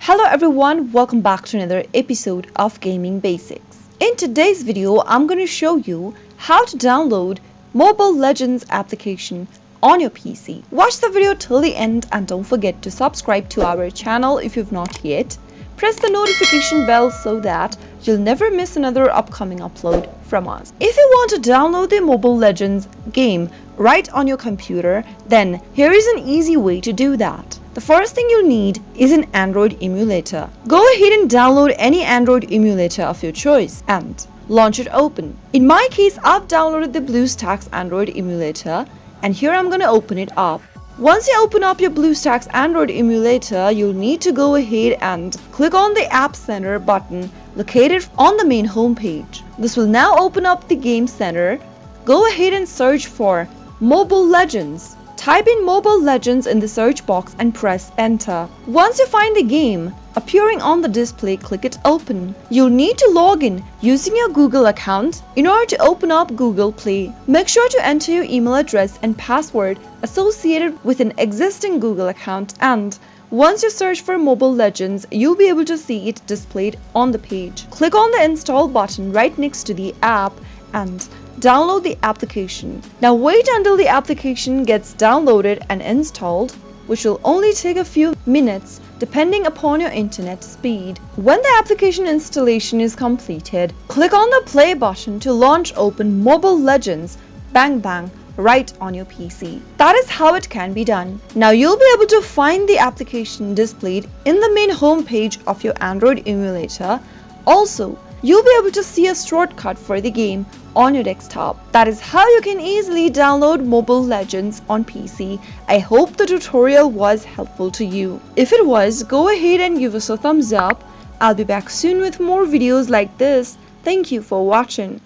Hello everyone, welcome back to another episode of Gaming Basics. In today's video, I'm going to show you how to download Mobile Legends application on your PC. Watch the video till the end and don't forget to subscribe to our channel if you've not yet. Press the notification bell so that you'll never miss another upcoming upload from us. If you want to download the Mobile Legends game right on your computer, then here is an easy way to do that. The first thing you'll need is an Android emulator. Go ahead and download any Android emulator of your choice and launch it open. In my case, I've downloaded the BlueStacks Android emulator and here I'm going to open it up. Once you open up your BlueStacks Android emulator, you'll need to go ahead and click on the App Center button located on the main homepage. This will now open up the Game Center. Go ahead and search for Mobile Legends. Type in Mobile Legends in the search box and press enter. Once you find the game appearing on the display, click it open. You'll need to log in using your Google account in order to open up Google Play. Make sure to enter your email address and password associated with an existing Google account, and once you search for Mobile Legends, you'll be able to see it displayed on the page. Click on the install button right next to the app and download the application. Now wait until the application gets downloaded and installed, which will only take a few minutes depending upon your internet speed. When the application installation is completed, click on the play button to launch open Mobile Legends Bang Bang right on your PC. That is how it can be done. Now you'll be able to find the application displayed in the main home page of your Android emulator. Also, you'll be able to see a shortcut for the game on your desktop. That is how you can easily download Mobile Legends on PC. I hope the tutorial was helpful to you. If it was, go ahead and give us a thumbs up. I'll be back soon with more videos like this. Thank you for watching.